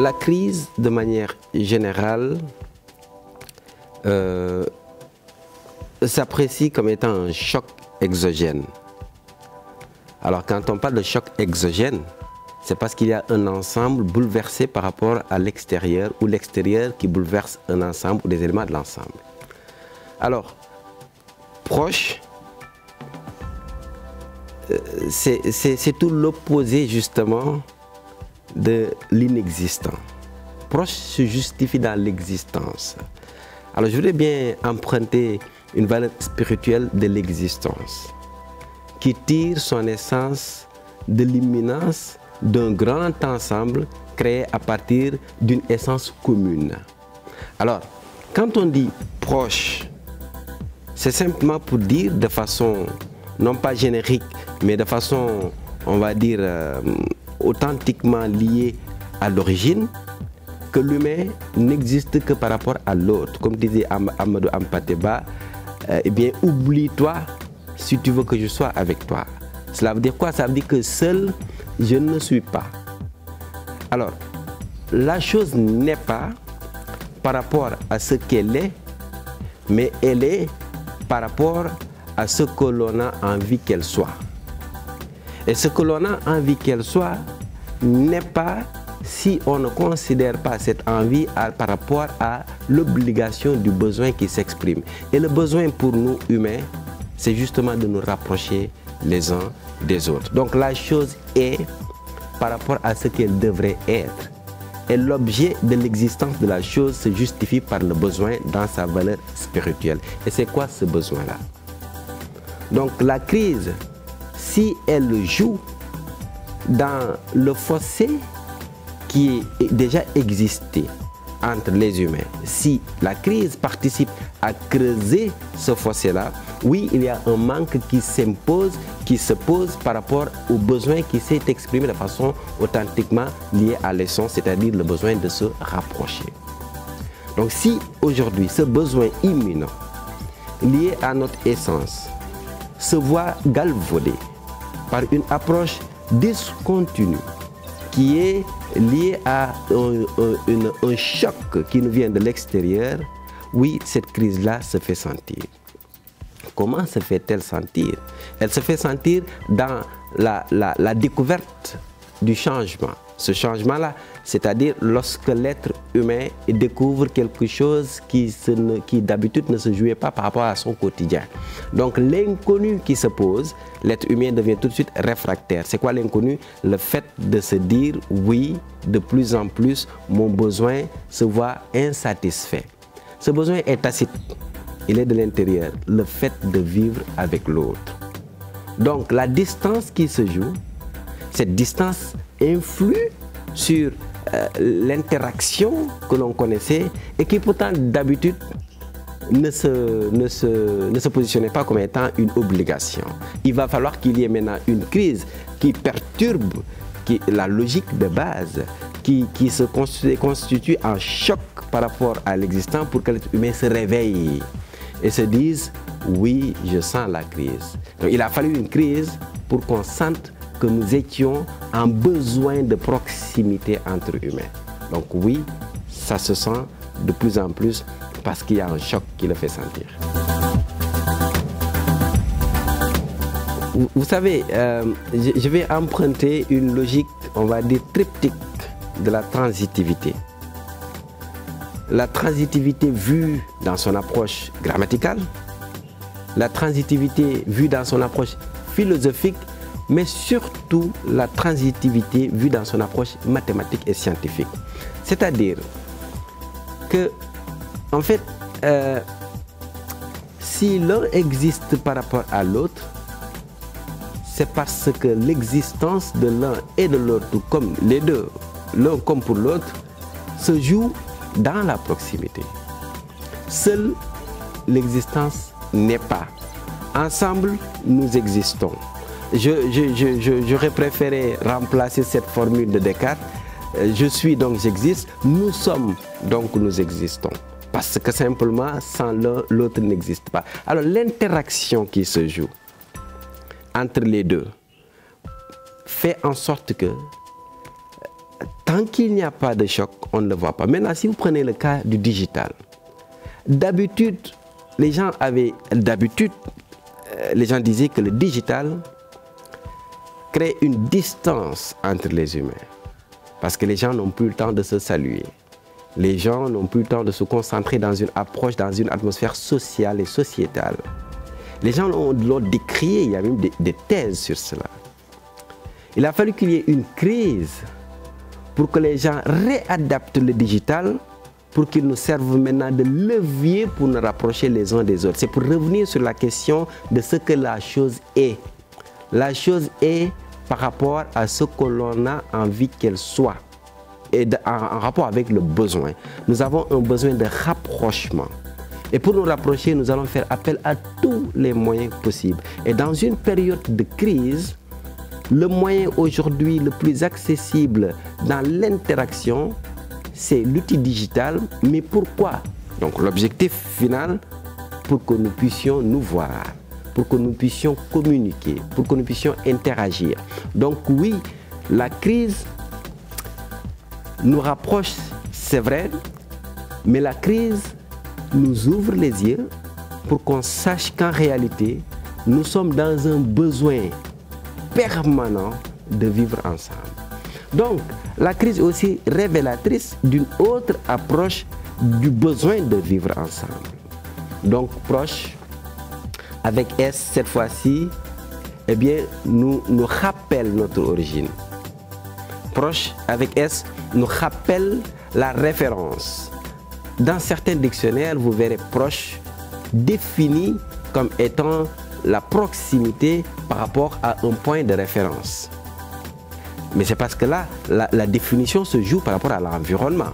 La crise, de manière générale, s'apprécie comme étant un choc exogène. Alors, quand on parle de choc exogène, c'est parce qu'il y a un ensemble bouleversé par rapport à l'extérieur ou l'extérieur qui bouleverse un ensemble ou des éléments de l'ensemble. Alors, proche, c'est tout l'opposé justement de l'inexistant. Proche se justifie dans l'existence. Alors, je voudrais bien emprunter une valeur spirituelle de l'existence qui tire son essence de l'imminence d'un grand ensemble créé à partir d'une essence commune. Alors, quand on dit proche, c'est simplement pour dire de façon, non pas générique, mais de façon, on va dire, authentiquement liée à l'origine, que l'humain n'existe que par rapport à l'autre. Comme disait Amadou Ampateba, eh bien, oublie-toi si tu veux que je sois avec toi. Cela veut dire quoi? Ça veut dire que seul, je ne suis pas. Alors, la chose n'est pas par rapport à ce qu'elle est, mais elle est par rapport à ce que l'on a envie qu'elle soit. Et ce que l'on a envie qu'elle soit n'est pas si on ne considère pas cette envie par rapport à l'obligation du besoin qui s'exprime. Et le besoin pour nous humains, c'est justement de nous rapprocher les uns des autres. Donc la chose est par rapport à ce qu'elle devrait être. Et l'objet de l'existence de la chose se justifie par le besoin dans sa valeur spirituelle. Et c'est quoi ce besoin-là? Donc la crise, si elle joue dans le fossé qui est déjà existé entre les humains, si la crise participe à creuser ce fossé-là, oui, il y a un manque qui s'impose, qui se pose par rapport au besoin qui s'est exprimé de façon authentiquement liée à l'essence, c'est-à-dire le besoin de se rapprocher. Donc si aujourd'hui ce besoin imminent lié à notre essence se voit galvaudé par une approche discontinue qui est liée à un choc qui nous vient de l'extérieur, oui, cette crise-là se fait sentir. Comment se fait-elle sentir? Elle se fait sentir dans la découverte du changement. Ce changement-là, c'est-à-dire lorsque l'être humain découvre quelque chose qui d'habitude ne se jouait pas par rapport à son quotidien. Donc l'inconnu qui se pose, l'être humain devient tout de suite réfractaire. C'est quoi l'inconnu? Le fait de se dire oui, de plus en plus, mon besoin se voit insatisfait. Ce besoin est tacite. Il est de l'intérieur, le fait de vivre avec l'autre. Donc la distance qui se joue, cette distance influe sur l'interaction que l'on connaissait et qui pourtant d'habitude ne se positionnait pas comme étant une obligation. Il va falloir qu'il y ait maintenant une crise qui perturbe la logique de base, qui se constitue en choc par rapport à l'existant pour que l'être humain se réveille et se dise oui, je sens la crise. Donc, il a fallu une crise pour qu'on sente que nous étions en besoin de proximité entre humains. Donc oui, ça se sent de plus en plus parce qu'il y a un choc qui le fait sentir. Vous savez, je vais emprunter une logique, on va dire, triptyque de la transitivité. La transitivité vue dans son approche grammaticale, la transitivité vue dans son approche philosophique, mais surtout la transitivité vue dans son approche mathématique et scientifique. C'est-à-dire que, en fait, si l'un existe par rapport à l'autre, c'est parce que l'existence de l'un et de l'autre, comme les deux, l'un comme pour l'autre, se joue dans la proximité. Seule l'existence n'est pas. Ensemble, nous existons. J'aurais préféré remplacer cette formule de Descartes. Je suis donc j'existe, nous sommes donc nous existons. Parce que simplement, sans l'un, l'autre n'existe pas. Alors l'interaction qui se joue entre les deux fait en sorte que Tant qu'il n'y a pas de choc, on ne le voit pas. Maintenant, si vous prenez le cas du digital, d'habitude, les gens disaient que le digital crée une distance entre les humains. Parce que les gens n'ont plus le temps de se saluer. Les gens n'ont plus le temps de se concentrer dans une approche, dans une atmosphère sociale et sociétale. Les gens l'ont décrié, il y a même des thèses sur cela. Il a fallu qu'il y ait une crise pour que les gens réadaptent le digital pour qu'il nous serve maintenant de levier pour nous rapprocher les uns des autres. C'est pour revenir sur la question de ce que la chose est. La chose est par rapport à ce que l'on a envie qu'elle soit et en rapport avec le besoin. Nous avons un besoin de rapprochement. Et pour nous rapprocher, nous allons faire appel à tous les moyens possibles. Et dans une période de crise, le moyen aujourd'hui le plus accessible dans l'interaction, c'est l'outil digital. Mais pourquoi? Donc l'objectif final, pour que nous puissions nous voir, pour que nous puissions communiquer, pour que nous puissions interagir. Donc oui, la crise nous rapproche, c'est vrai, mais la crise nous ouvre les yeux pour qu'on sache qu'en réalité, nous sommes dans un besoin permanent de vivre ensemble. Donc, la crise est aussi révélatrice d'une autre approche du besoin de vivre ensemble. Donc, proche, avec S cette fois-ci, eh bien, nous rappelle notre origine. Proche, avec S, nous rappelle la référence. Dans certains dictionnaires, vous verrez proche défini comme étant la proximité par rapport à un point de référence. Mais c'est parce que là, la définition se joue par rapport à l'environnement.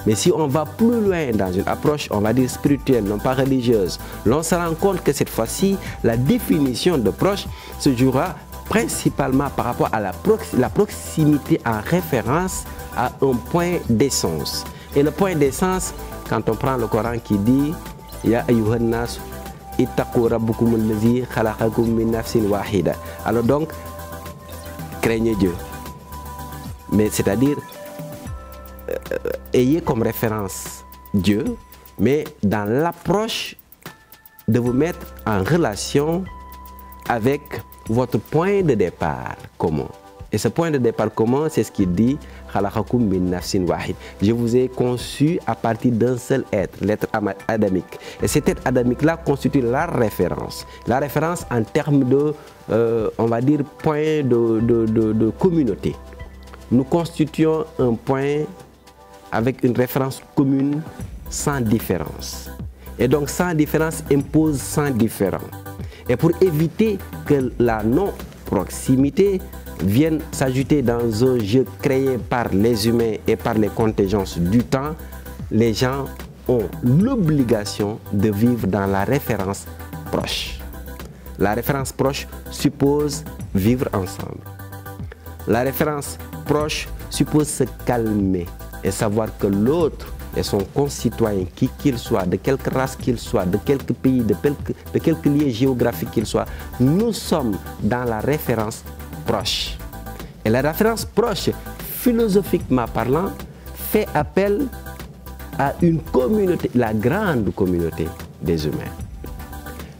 Mais si on va plus loin dans une approche, on va dire spirituelle, non pas religieuse, l'on se rend compte que cette fois-ci, la définition de proche se jouera principalement par rapport à la proximité en référence à un point d'essence. Et le point d'essence, quand on prend le Coran qui dit « Ya ayyuhan nas, ittaqu rabbukum allazi khalaqakum min nafsin wahida ». Alors donc, craignez Dieu. Mais c'est-à-dire, ayez comme référence Dieu, mais dans l'approche de vous mettre en relation avec votre point de départ commun. Et ce point de départ commun, c'est ce qu'il dit « Khalaqakum min nafsin wahid ». Je vous ai conçu à partir d'un seul être, l'être adamique. Et cet être adamique-là constitue la référence. La référence en termes de, on va dire, point de communauté. Nous constituons un point avec une référence commune sans différence. Et donc sans différence impose sans différent. Et pour éviter que la non-proximité vienne s'ajouter dans un jeu créé par les humains et par les contingences du temps, les gens ont l'obligation de vivre dans la référence proche. La référence proche suppose vivre ensemble. La référence proche suppose se calmer et savoir que l'autre est son concitoyen, qui qu'il soit, de quelque race qu'il soit, de quelque pays, de quelque lieu géographique qu'il soit. Nous sommes dans la référence proche. Et la référence proche, philosophiquement parlant, fait appel à une communauté, la grande communauté des humains.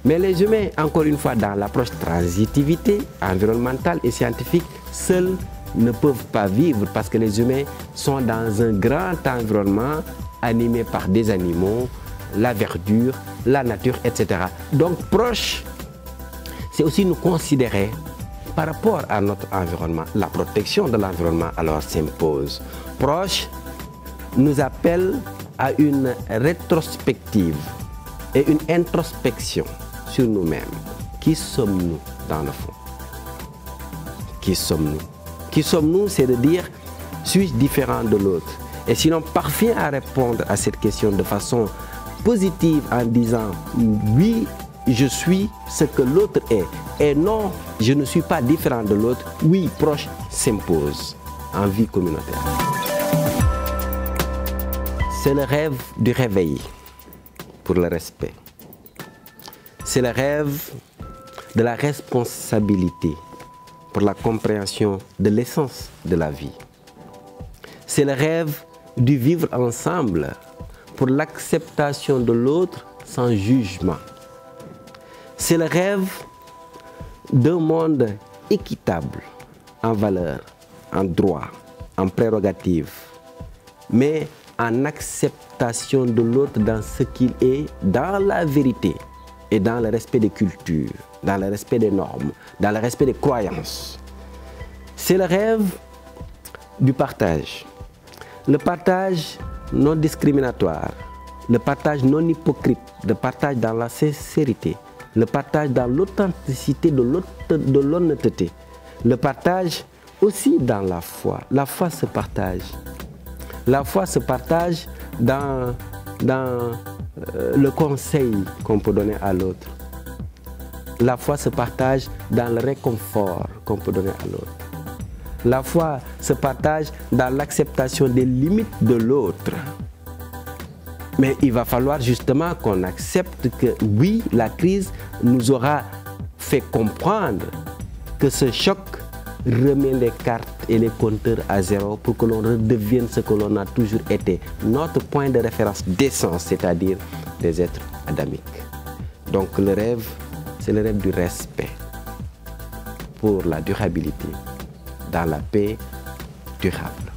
Mais les humains, encore une fois, dans l'approche transitivité environnementale et scientifique, seuls ne peuvent pas vivre parce que les humains sont dans un grand environnement animé par des animaux, la verdure, la nature, etc. Donc proche, c'est aussi nous considérer par rapport à notre environnement. La protection de l'environnement alors s'impose. Proche nous appelle à une rétrospective et une introspection sur nous-mêmes. Qui sommes-nous dans le fond? Qui sommes-nous? Qui sommes-nous, c'est de dire, suis-je différent de l'autre? Et si l'on parvient à répondre à cette question de façon positive en disant, oui, je suis ce que l'autre est, et non, je ne suis pas différent de l'autre, oui, proche s'impose en vie communautaire. C'est le rêve du réveil pour le respect. C'est le rêve de la responsabilité pour la compréhension de l'essence de la vie. C'est le rêve du vivre ensemble pour l'acceptation de l'autre sans jugement. C'est le rêve d'un monde équitable en valeur, en droit, en prérogatives, mais en acceptation de l'autre dans ce qu'il est, dans la vérité et dans le respect des cultures, dans le respect des normes, dans le respect des croyances. C'est le rêve du partage. Le partage non discriminatoire, le partage non hypocrite, le partage dans la sincérité, le partage dans l'authenticité de l'honnêteté, le partage aussi dans la foi. La foi se partage. La foi se partage dans le conseil qu'on peut donner à l'autre. La foi se partage dans le réconfort qu'on peut donner à l'autre. La foi se partage dans l'acceptation des limites de l'autre. Mais il va falloir justement qu'on accepte que oui, la crise nous aura fait comprendre que ce choc remet les cartes et les compteurs à zéro pour que l'on redevienne ce que l'on a toujours été, notre point de référence d'essence, c'est-à-dire des êtres adamiques. Donc le rêve, c'est le rêve du respect pour la durabilité, dans la paix durable.